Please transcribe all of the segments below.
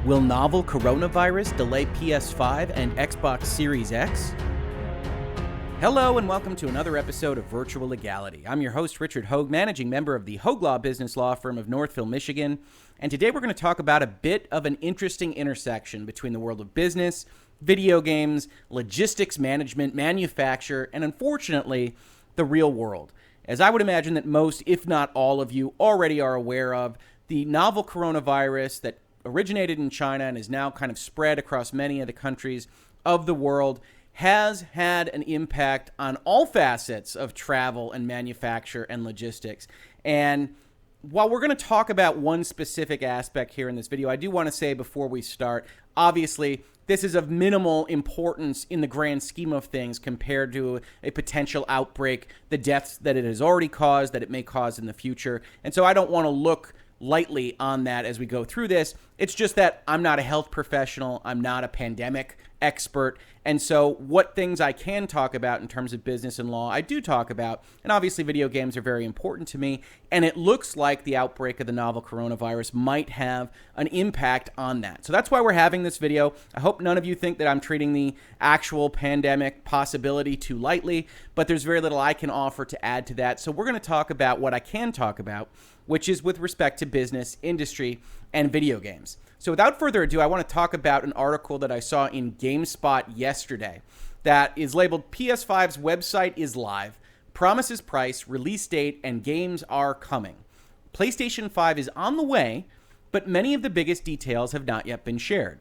Will novel coronavirus delay PS5 and Xbox Series X? Hello and welcome to another episode of Virtual Legality. I'm your host, Richard Hoeg, managing member of the Hoeg Law business law firm of Northville, Michigan. And today we're going to talk about a bit of an interesting intersection between the world of business, video games, logistics management, manufacture, and unfortunately, the real world. As I would imagine that most, if not all of you, already are aware of, the novel coronavirus that originated in China and is now kind of spread across many of the countries of the world has had an impact on all facets of travel and manufacture and logistics. And while we're going to talk about one specific aspect here in this video, I do want to say before we start, obviously, this is of minimal importance in the grand scheme of things compared to a potential outbreak, the deaths that it has already caused, that it may cause in the future. And so I don't want to look lightly on that as we go through this. It's just that I'm not a health professional. I'm not a pandemic expert. And so what things I can talk about in terms of business and law, I do talk about. And obviously video games are very important to me. And it looks like the outbreak of the novel coronavirus might have an impact on that. So that's why we're having this video. I hope none of you think that I'm treating the actual pandemic possibility too lightly, but there's very little I can offer to add to that. So we're going to talk about what I can talk about, which is with respect to business, industry, and video games. So without further ado, I want to talk about an article that I saw in GameSpot yesterday that is labeled PS5's website is live, promises price, release date, and games are coming. PlayStation 5 is on the way, but many of the biggest details have not yet been shared.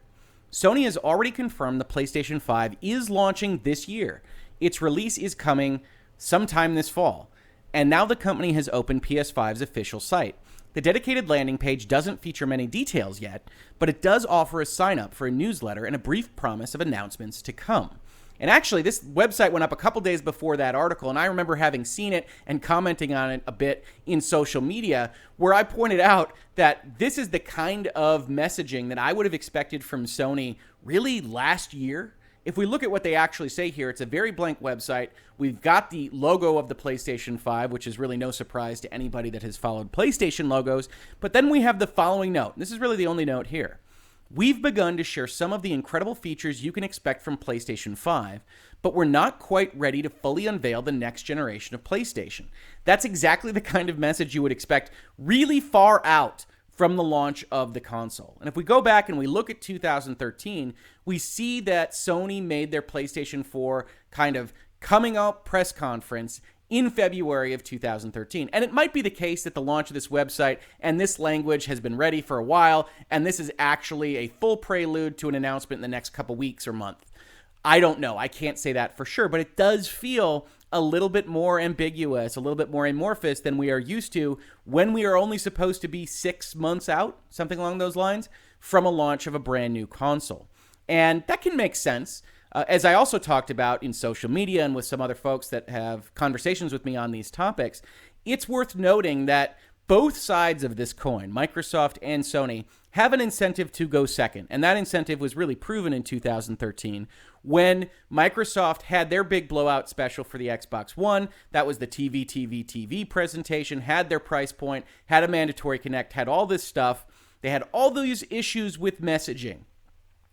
Sony has already confirmed the PlayStation 5 is launching this year. Its release is coming sometime this fall. And now the company has opened PS5's official site. The dedicated landing page doesn't feature many details yet, but it does offer a sign-up for a newsletter and a brief promise of announcements to come. And actually, this website went up a couple days before that article, and I remember having seen it and commenting on it a bit in social media, where I pointed out that this is the kind of messaging that I would have expected from Sony really last year. If we look at what they actually say here, it's a very blank website. We've got the logo of the PlayStation 5, which is really no surprise to anybody that has followed PlayStation logos. But then we have the following note. This is really the only note here. We've begun to share some of the incredible features you can expect from PlayStation 5, but we're not quite ready to fully unveil the next generation of PlayStation. That's exactly the kind of message you would expect really far out from the launch of the console. And if we go back and we look at 2013, we see that Sony made their PlayStation 4 kind of coming out press conference in February of 2013. And it might be the case that the launch of this website and this language has been ready for a while, and this is actually a full prelude to an announcement in the next couple weeks or month. I don't know. I can't say that for sure, but it does feel a little bit more ambiguous, a little bit more amorphous than we are used to when we are only supposed to be 6 months out, something along those lines, from a launch of a brand new console. And that can make sense. As I also talked about in social media and with some other folks that have conversations with me on these topics, it's worth noting that both sides of this coin, Microsoft and Sony, have an incentive to go second. And that incentive was really proven in 2013 when Microsoft had their big blowout special for the Xbox One. That was the TV presentation, had their price point, had a mandatory connect, had all this stuff. They had all these issues with messaging.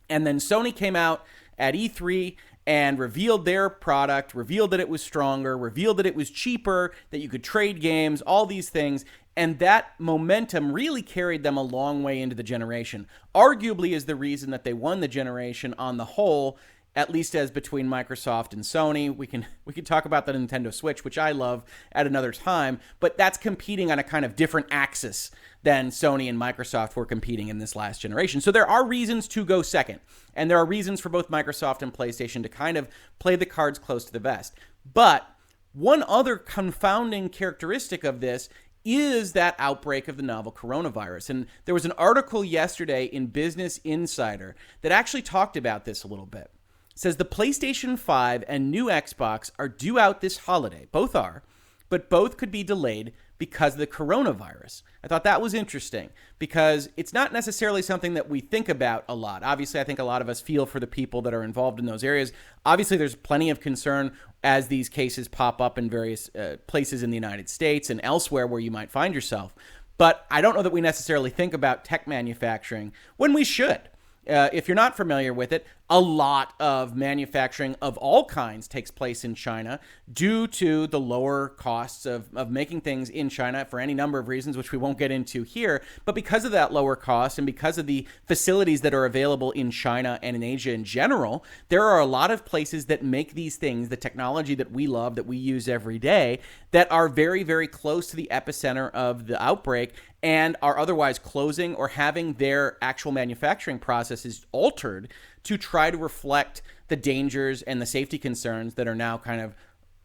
And then Sony came out at E3 and revealed their product, revealed that it was stronger, revealed that it was cheaper, that you could trade games, all these things. And that momentum really carried them a long way into the generation. Arguably is the reason that they won the generation on the whole, at least as between Microsoft and Sony. We can talk about the Nintendo Switch, which I love, at another time, but that's competing on a kind of different axis than Sony and Microsoft were competing in this last generation. So there are reasons to go second, and there are reasons for both Microsoft and PlayStation to kind of play the cards close to the vest. But one other confounding characteristic of this is that outbreak of the novel coronavirus. And there was an article yesterday in Business Insider that actually talked about this a little bit. It says the PlayStation 5 and new Xbox are due out this holiday. Both are, but both could be delayed because of the coronavirus. I thought that was interesting because it's not necessarily something that we think about a lot. Obviously, I think a lot of us feel for the people that are involved in those areas. Obviously, there's plenty of concern as these cases pop up in various places in the United States and elsewhere where you might find yourself. But I don't know that we necessarily think about tech manufacturing when we should. If you're not familiar with it, a lot of manufacturing of all kinds takes place in China due to the lower costs of making things in China for any number of reasons, which we won't get into here. But because of that lower cost and because of the facilities that are available in China and in Asia in general, there are a lot of places that make these things, the technology that we love, that we use every day, that are very, very close to the epicenter of the outbreak and are otherwise closing or having their actual manufacturing processes altered to try to reflect the dangers and the safety concerns that are now kind of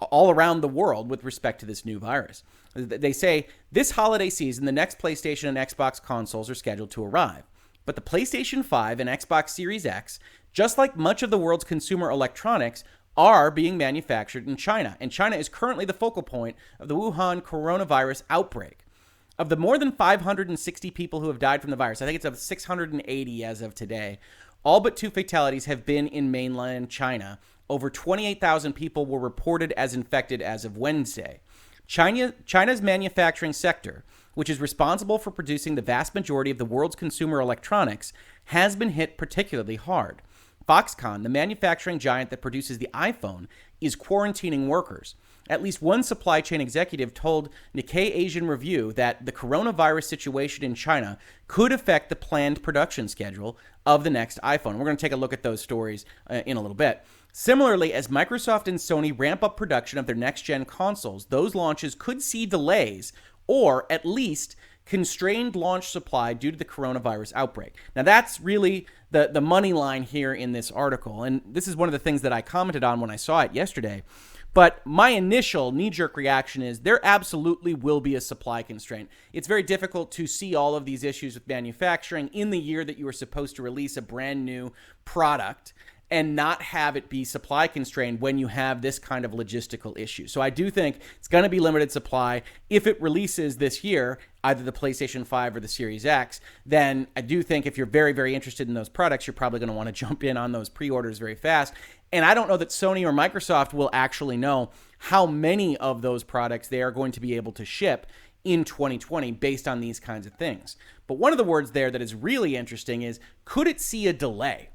all around the world with respect to this new virus. They say this holiday season, the next PlayStation and Xbox consoles are scheduled to arrive. But the PlayStation 5 and Xbox Series X, just like much of the world's consumer electronics, are being manufactured in China. And China is currently the focal point of the Wuhan coronavirus outbreak. Of the more than 560 people who have died from the virus, I think it's of 680 as of today, all but 2 fatalities have been in mainland China. Over 28,000 people were reported as infected as of Wednesday. China's manufacturing sector, which is responsible for producing the vast majority of the world's consumer electronics, has been hit particularly hard. Foxconn, the manufacturing giant that produces the iPhone, is quarantining workers. At least one supply chain executive told Nikkei Asian Review that the coronavirus situation in China could affect the planned production schedule of the next iPhone. We're going to take a look at those stories in a little bit. Similarly, as Microsoft and Sony ramp up production of their next-gen consoles, those launches could see delays or at least constrained launch supply due to the coronavirus outbreak. Now, that's really the money line here in this article, and this is one of the things that I commented on when I saw it yesterday. But my initial knee-jerk reaction is there absolutely will be a supply constraint. It's very difficult to see all of these issues with manufacturing in the year that you are supposed to release a brand new product and not have it be supply constrained when you have this kind of logistical issue. So I do think it's going to be limited supply. If it releases this year, either the PlayStation 5 or the Series X, then I do think if you're very, very interested in those products, you're probably going to want to jump in on those pre-orders very fast. And I don't know that Sony or Microsoft will actually know how many of those products they are going to be able to ship in 2020 based on these kinds of things. But one of the words there that is really interesting is, could it see a delay?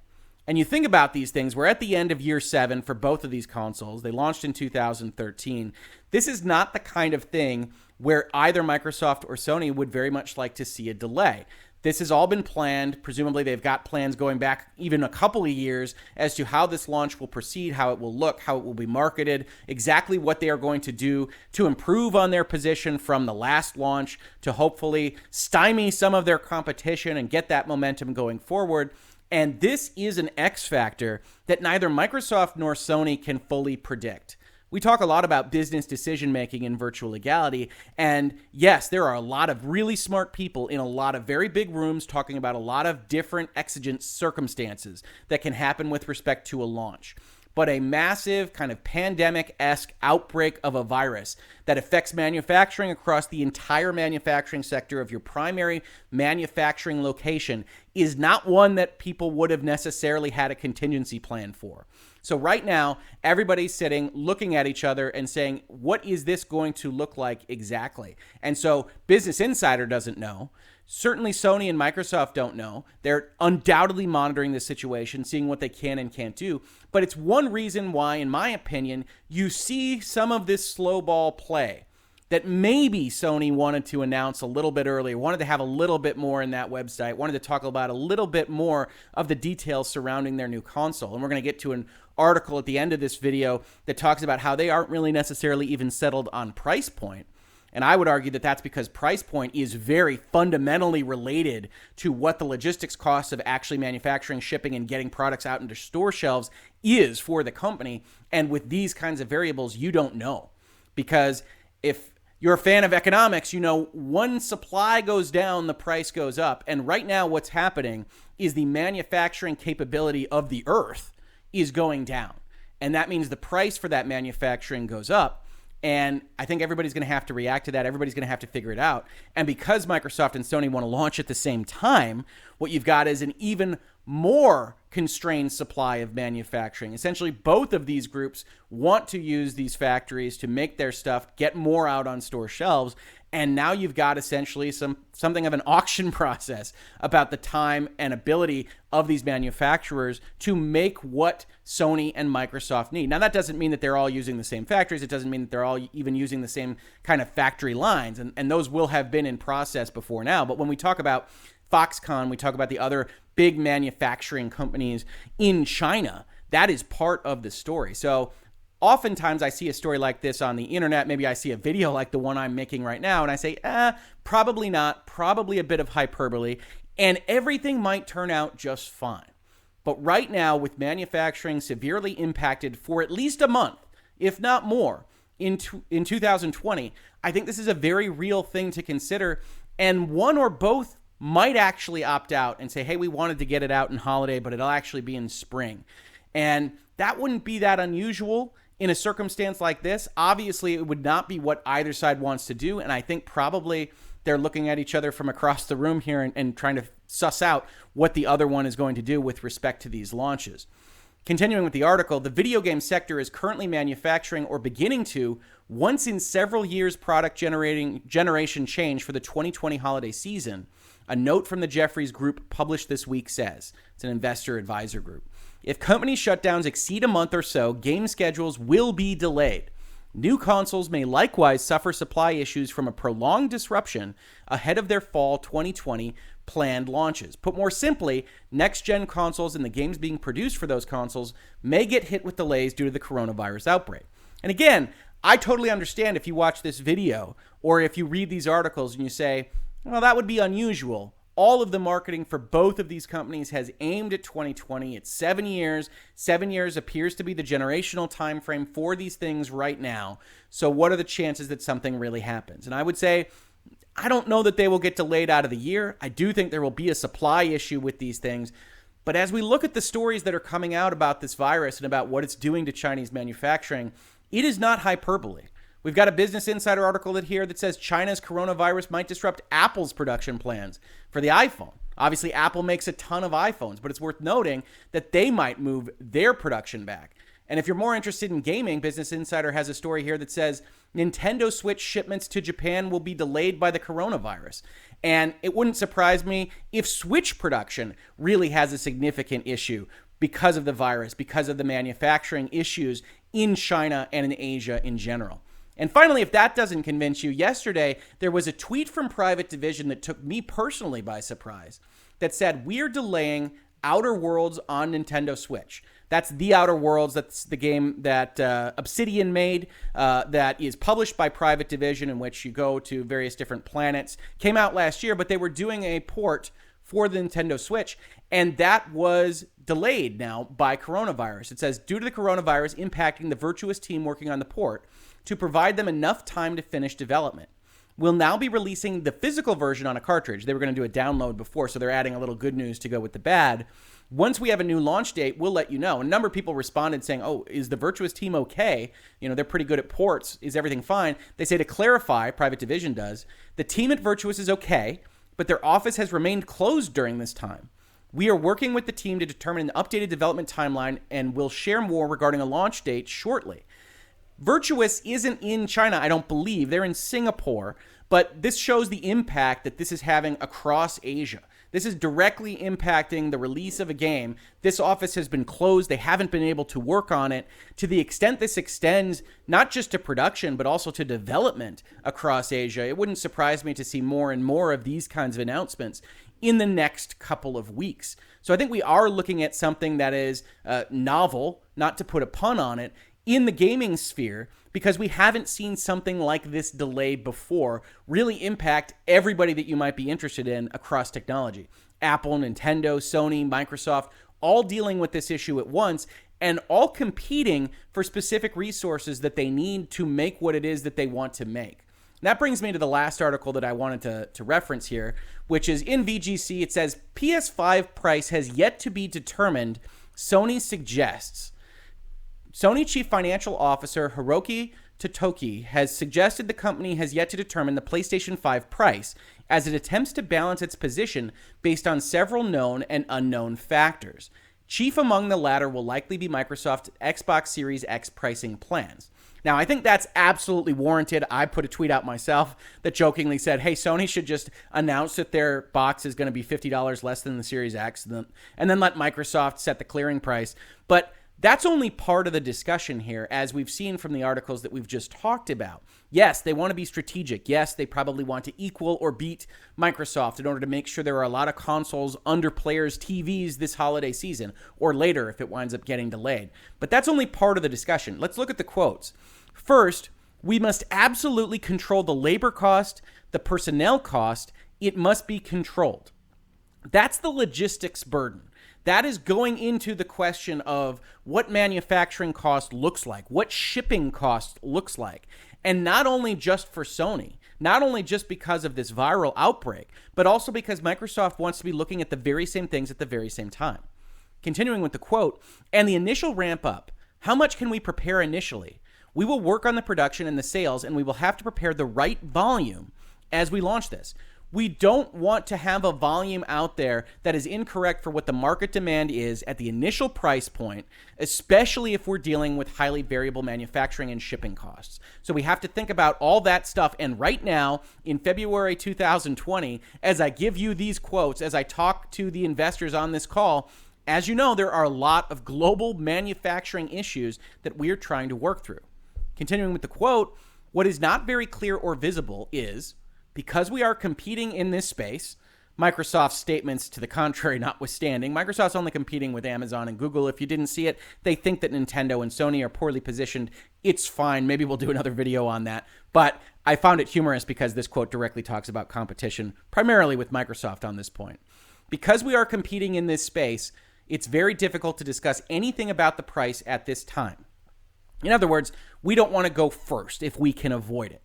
And you think about these things, we're at the end of year 7 for both of these consoles. They launched in 2013. This is not the kind of thing where either Microsoft or Sony would very much like to see a delay. This has all been planned. Presumably, they've got plans going back even a couple of years as to how this launch will proceed, how it will look, how it will be marketed, exactly what they are going to do to improve on their position from the last launch to hopefully stymie some of their competition and get that momentum going forward. And this is an X factor that neither Microsoft nor Sony can fully predict. We talk a lot about business decision-making in virtual legality, and yes, there are a lot of really smart people in a lot of very big rooms talking about a lot of different exigent circumstances that can happen with respect to a launch. But a massive kind of pandemic-esque outbreak of a virus that affects manufacturing across the entire manufacturing sector of your primary manufacturing location is not one that people would have necessarily had a contingency plan for. So right now, everybody's sitting, looking at each other and saying, what is this going to look like exactly? And so Business Insider doesn't know. Certainly Sony and Microsoft don't know. They're undoubtedly monitoring the situation, seeing what they can and can't do. But it's one reason why, in my opinion, you see some of this slow ball play that maybe Sony wanted to announce a little bit earlier, wanted to have a little bit more in that website, wanted to talk about a little bit more of the details surrounding their new console. And we're going to get to an article at the end of this video that talks about how they aren't really necessarily even settled on price point. And I would argue that that's because price point is very fundamentally related to what the logistics costs of actually manufacturing, shipping, and getting products out into store shelves is for the company. And with these kinds of variables, you don't know. Because if you're a fan of economics, you know when supply goes down, the price goes up. And right now what's happening is the manufacturing capability of the earth is going down. And that means the price for that manufacturing goes up. And I think everybody's going to have to react to that. Everybody's going to have to figure it out. And because Microsoft and Sony want to launch at the same time, what you've got is an even more constrained supply of manufacturing. Essentially, both of these groups want to use these factories to make their stuff, get more out on store shelves. And now you've got essentially something of an auction process about the time and ability of these manufacturers to make what Sony and Microsoft need. Now, that doesn't mean that they're all using the same factories. It doesn't mean that they're all even using the same kind of factory lines. And those will have been in process before now. But when we talk about Foxconn, we talk about the other big manufacturing companies in China, that is part of the story. So oftentimes I see a story like this on the internet. Maybe I see a video like the one I'm making right now, and I say, probably not, probably a bit of hyperbole, and everything might turn out just fine. But right now, with manufacturing severely impacted for at least a month, if not more, in 2020, I think this is a very real thing to consider, and one or both might actually opt out and say, hey, we wanted to get it out in holiday, but it'll actually be in spring. And that wouldn't be that unusual in a circumstance like this. Obviously, it would not be what either side wants to do, and I think probably they're looking at each other from across the room here and trying to suss out what the other one is going to do with respect to these launches. Continuing with the article, the video game sector is currently manufacturing or beginning to once in several years product generation change for the 2020 holiday season. A note from the Jefferies Group published this week says, it's an investor advisor group, if company shutdowns exceed a month or so, game schedules will be delayed. New consoles may likewise suffer supply issues from a prolonged disruption ahead of their fall 2020 planned launches. Put more simply, next-gen consoles and the games being produced for those consoles may get hit with delays due to the coronavirus outbreak. And again, I totally understand if you watch this video or if you read these articles and you say, well, that would be unusual. All of the marketing for both of these companies has aimed at 2020. It's 7 years. 7 years appears to be the generational time frame for these things right now. So what are the chances that something really happens? And I would say, I don't know that they will get delayed out of the year. I do think there will be a supply issue with these things. But as we look at the stories that are coming out about this virus and about what it's doing to Chinese manufacturing, it is not hyperbole. We've got a Business Insider article here that says China's coronavirus might disrupt Apple's production plans for the iPhone. Obviously, Apple makes a ton of iPhones, but it's worth noting that they might move their production back. And if you're more interested in gaming, Business Insider has a story here that says Nintendo Switch shipments to Japan will be delayed by the coronavirus. And it wouldn't surprise me if Switch production really has a significant issue because of the virus, because of the manufacturing issues in China and in Asia in general. And finally, if that doesn't convince you, yesterday there was a tweet from Private Division that took me personally by surprise that said, we're delaying Outer Worlds on Nintendo Switch. That's The Outer Worlds. That's the game that Obsidian made that is published by Private Division, in which you go to various different planets. Came out last year, but they were doing a port for the Nintendo Switch, and that was delayed now by coronavirus. It says, due to the coronavirus impacting the Virtuous team working on the port, to provide them enough time to finish development. We'll now be releasing the physical version on a cartridge. They were going to do a download before, so they're adding a little good news to go with the bad. Once we have a new launch date, we'll let you know. A number of people responded saying, oh, is the Virtuous team okay? You know, they're pretty good at ports. Is everything fine? They say to clarify, Private Division does, the team at Virtuous is okay, but their office has remained closed during this time. We are working with the team to determine an updated development timeline, and we'll share more regarding a launch date shortly. Virtuous isn't in China, I don't believe. They're in Singapore, but this shows the impact that this is having across Asia. This is directly impacting the release of a game. This office has been closed. They haven't been able to work on it. To the extent this extends not just to production, but also to development across Asia, it wouldn't surprise me to see more and more of these kinds of announcements in the next couple of weeks. So I think we are looking at something that is novel, not to put a pun on it, in the gaming sphere, because we haven't seen something like this delay before really impact everybody that you might be interested in across technology. Apple, Nintendo, Sony, Microsoft, all dealing with this issue at once and all competing for specific resources that they need to make what it is that they want to make. And that brings me to the last article that I wanted to reference here, which is in VGC. It says, PS5 price has yet to be determined, Sony suggests. Sony Chief Financial Officer Hiroki Totoki has suggested the company has yet to determine the PlayStation 5 price as it attempts to balance its position based on several known and unknown factors. Chief among the latter will likely be Microsoft's Xbox Series X pricing plans. Now, I think that's absolutely warranted. I put a tweet out myself that jokingly said, hey, Sony should just announce that their box is going to be $50 less than the Series X and then let Microsoft set the clearing price. But that's only part of the discussion here, as we've seen from the articles that we've just talked about. Yes, they want to be strategic. Yes, they probably want to equal or beat Microsoft in order to make sure there are a lot of consoles under players' TVs this holiday season, or later if it winds up getting delayed. But that's only part of the discussion. Let's look at the quotes. First, we must absolutely control the labor cost, the personnel cost. It must be controlled. That's the logistics burden. That is going into the question of what manufacturing cost looks like, what shipping cost looks like. And not only just for Sony, not only just because of this viral outbreak, but also because Microsoft wants to be looking at the very same things at the very same time. Continuing with the quote, and the initial ramp up, how much can we prepare initially? We will work on the production and the sales, and we will have to prepare the right volume as we launch this. We don't want to have a volume out there that is incorrect for what the market demand is at the initial price point, especially if we're dealing with highly variable manufacturing and shipping costs. So we have to think about all that stuff. And right now, in February 2020, as I give you these quotes, as I talk to the investors on this call, as you know, there are a lot of global manufacturing issues that we are trying to work through. Continuing with the quote, what is not very clear or visible is, because we are competing in this space, Microsoft's statements to the contrary notwithstanding, Microsoft's only competing with Amazon and Google. If you didn't see it, they think that Nintendo and Sony are poorly positioned. It's fine. Maybe we'll do another video on that. But I found it humorous because this quote directly talks about competition, primarily with Microsoft on this point. Because we are competing in this space, it's very difficult to discuss anything about the price at this time. In other words, we don't want to go first if we can avoid it.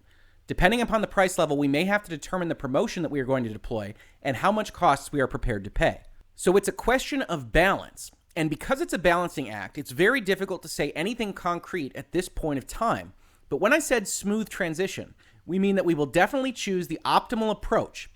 Depending upon the price level, we may have to determine the promotion that we are going to deploy and how much costs we are prepared to pay. So it's a question of balance. And because it's a balancing act, it's very difficult to say anything concrete at this point of time. But when I said smooth transition, we mean that we will definitely choose the optimal approach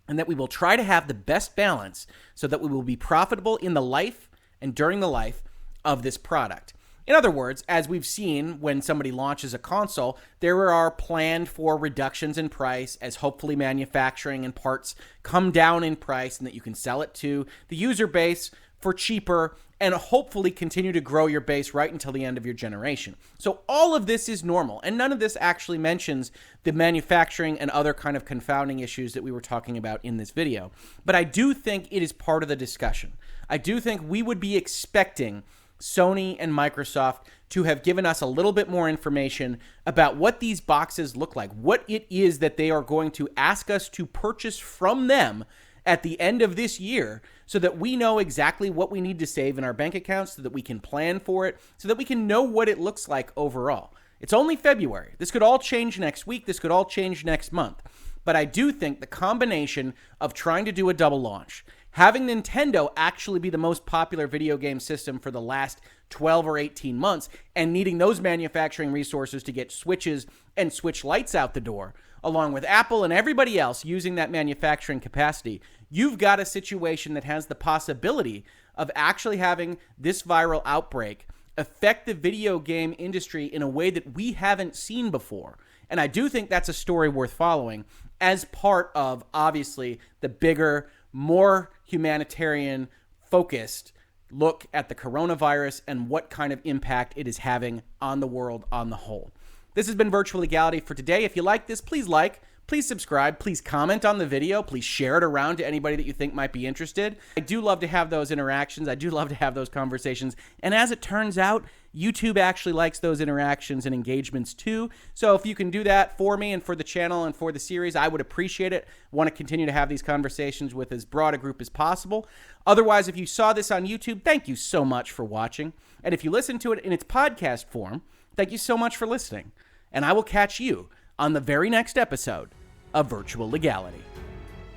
and that we will try to have the best balance so that we will be profitable in the life and during the life of this product. In other words, as we've seen when somebody launches a console, there are planned for reductions in price as hopefully manufacturing and parts come down in price and that you can sell it to the user base for cheaper and hopefully continue to grow your base right until the end of your generation. So all of this is normal, and none of this actually mentions the manufacturing and other kind of confounding issues that we were talking about in this video. But I do think it is part of the discussion. I do think we would be expecting Sony and Microsoft to have given us a little bit more information about what these boxes look like, what it is that they are going to ask us to purchase from them at the end of this year so that we know exactly what we need to save in our bank accounts so that we can plan for it, so that we can know what it looks like overall. It's only February. This could all change next week. This could all change next month. But I do think the combination of trying to do a double launch, having Nintendo actually be the most popular video game system for the last 12 or 18 months, and needing those manufacturing resources to get Switches and Switch Lights out the door, along with Apple and everybody else using that manufacturing capacity, you've got a situation that has the possibility of actually having this viral outbreak affect the video game industry in a way that we haven't seen before. And I do think that's a story worth following as part of, obviously, the bigger, more humanitarian focused look at the coronavirus and what kind of impact it is having on the world on the whole. This has been Virtual Legality for today. If you like this, please like, please subscribe, please comment on the video, please share it around to anybody that you think might be interested. I do love to have those interactions. I do love to have those conversations. And as it turns out, YouTube actually likes those interactions and engagements too. So if you can do that for me and for the channel and for the series, I would appreciate it. I want to continue to have these conversations with as broad a group as possible. Otherwise, if you saw this on YouTube, thank you so much for watching. And if you listen to it in its podcast form, thank you so much for listening. And I will catch you on the very next episode of Virtual Legality.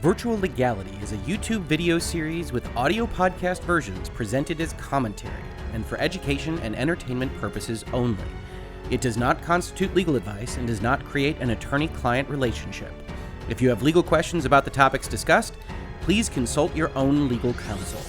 Virtual Legality is a YouTube video series with audio podcast versions presented as commentary and for education and entertainment purposes only. It does not constitute legal advice and does not create an attorney-client relationship. If you have legal questions about the topics discussed, please consult your own legal counsel.